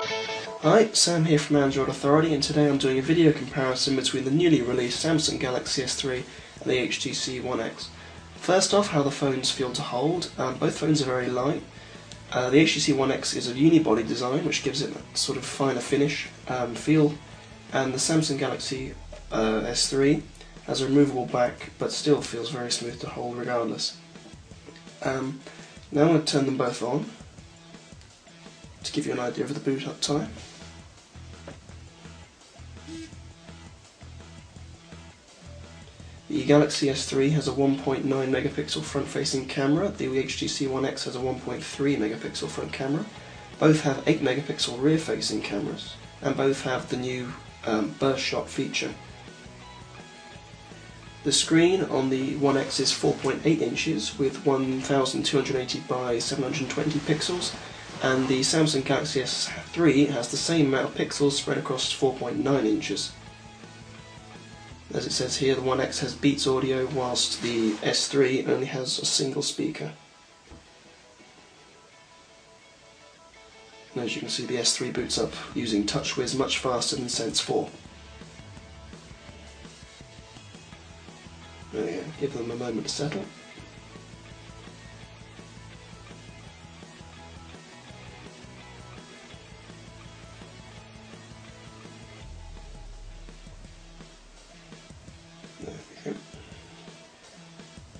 Hi, Sam here from Android Authority, and today I'm doing a video comparison between the newly released Samsung Galaxy S3 and the HTC One X. First off, how the phones feel to hold. Both phones are very light. The HTC One X is a unibody design, which gives it a sort of finer finish feel, and the Samsung Galaxy S3 has a removable back, but still feels very smooth to hold regardless. Now I'm going to turn them both on to give you an idea of the boot up time. The Galaxy S3 has a 1.9 megapixel front-facing camera, the HTC One X has a 1.3 megapixel front camera. Both have 8 megapixel rear-facing cameras, and both have the new burst shot feature. The screen on the One X is 4.8 inches with 1280 by 720 pixels, and the Samsung Galaxy S3 has the same amount of pixels spread across 4.9 inches. As it says here, the One X has Beats audio, whilst the S3 only has a single speaker. And as you can see, the S3 boots up using TouchWiz much faster than Sense 4. There we go, give them a moment to settle.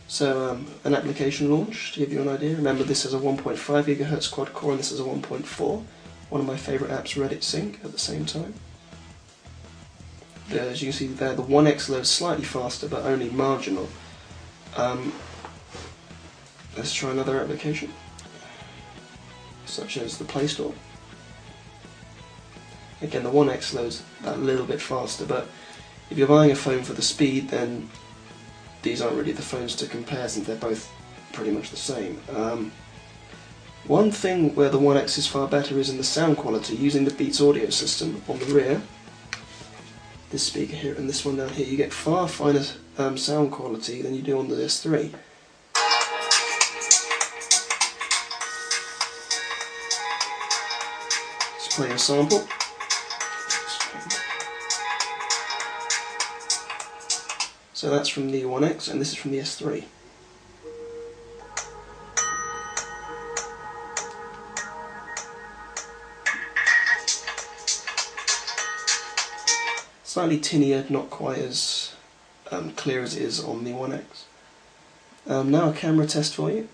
So an application launch, to give you an idea. Remember, this is a 1.5 GHz quad core and this is a 1.4. One of my favourite apps, Reddit Sync, at the same time. As you can see there, the One X loads slightly faster, but only marginal. Let's try another application, such as the Play Store. Again, the One X loads that little bit faster, but if you're buying a phone for the speed, then these aren't really the phones to compare, since they're both pretty much the same. One thing where the One X is far better is in the sound quality. Using the Beats audio system on the rear, this speaker here and this one down here, you get far finer sound quality than you do on the S3. Let's play a sample. So that's from the One X, and this is from the S3. Slightly tinnier, not quite as clear as it is on the One X. Now a camera test for you.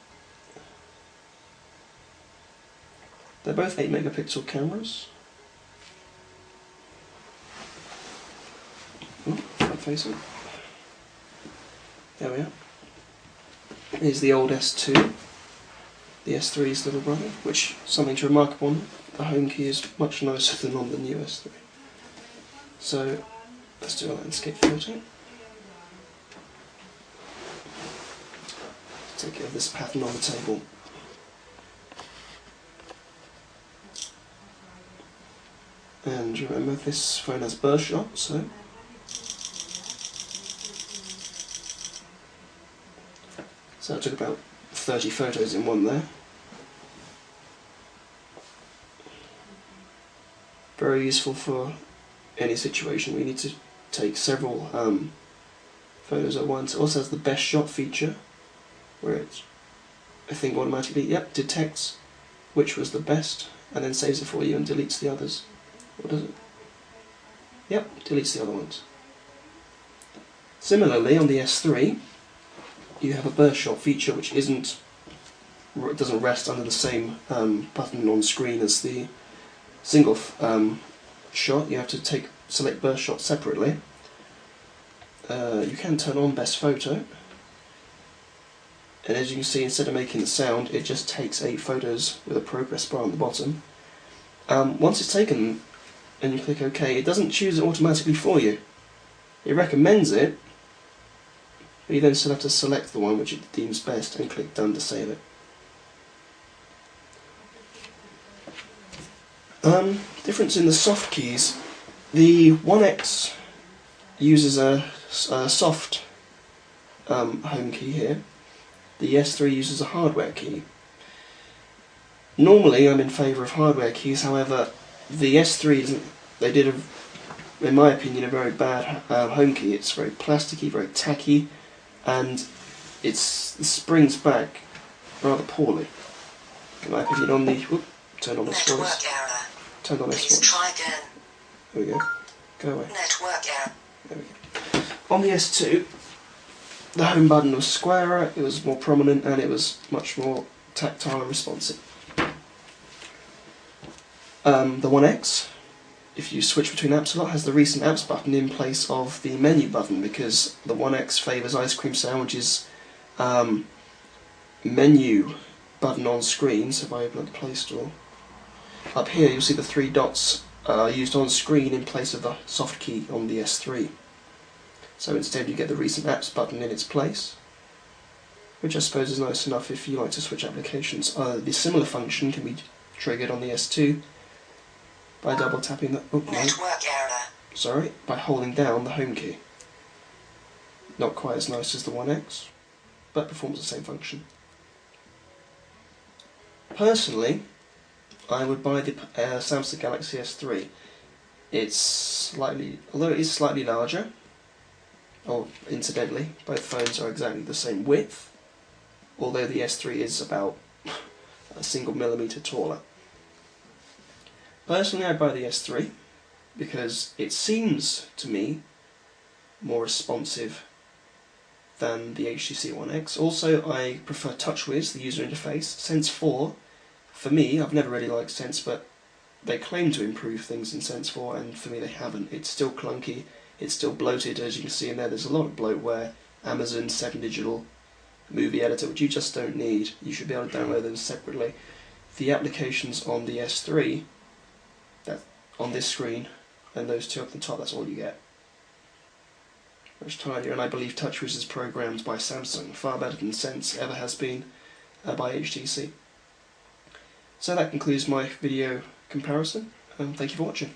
They're both 8 megapixel cameras. Front facing. There we are. Here's the old S2, the S3's little brother, which, something to remark upon, the home key is much nicer than on the new S3. So, let's do a landscape photo. Take care of this pattern on the table. And remember, this phone has burst shot, so I took about 30 photos in one there. Very useful for any situation where you need to take several photos at once. It also has the best shot feature, where it, I think, automatically detects which was the best and then saves it for you and deletes the others. Or does it? Yep, deletes the other ones. Similarly, on the S3, you have a burst shot feature which doesn't rest under the same button on screen as the single shot. You have to select burst shot separately. You can turn on best photo, and as you can see, instead of making the sound, it just takes 8 photos with a progress bar on the bottom. Once it's taken and you click OK, it doesn't choose it automatically for you. It recommends it, but you then still have to select the one which it deems best and click Done to save it. Difference in the soft keys. The One X uses a soft home key here. The S3 uses a hardware key. Normally I'm in favour of hardware keys, however The S3 isn't. They did in my opinion, a very bad home key. It's very plasticky, very tacky, and it springs back rather poorly. In my opinion, on the turn on this one. Turn on this one. Try again. There we go. Go away. Network error. There we go. On the S2, the home button was squarer, it was more prominent, and it was much more tactile and responsive. The One X, if you switch between apps a lot, has the recent apps button in place of the menu button, because the One X favours ice cream sandwiches menu button on screen. So if I open up the Play Store, up here you'll see the 3 dots used on screen in place of the soft key on the S3. So instead you get the recent apps button in its place, which I suppose is nice enough if you like to switch applications. The similar function can be triggered on the S2 by double tapping the network error. Sorry, by holding down the home key. Not quite as nice as the One X, but performs the same function. Personally, I would buy the Samsung Galaxy S3. Although it is slightly larger, incidentally, both phones are exactly the same width, although the S3 is about a single millimetre taller. Personally, I'd buy the S3 because it seems to me more responsive than the HTC One X. Also, I prefer TouchWiz, the user interface. Sense 4, for me, I've never really liked Sense, but they claim to improve things in Sense 4, and for me they haven't. It's still clunky, it's still bloated, as you can see in there. There's a lot of bloatware. Amazon 7 Digital movie editor, which you just don't need. You should be able to download them separately. The applications on the S3, on this screen, and those two up at the top, that's all you get. Much tinier, and I believe TouchWiz is programmed by Samsung, far better than Sense ever has been by HTC. So that concludes my video comparison. Thank you for watching.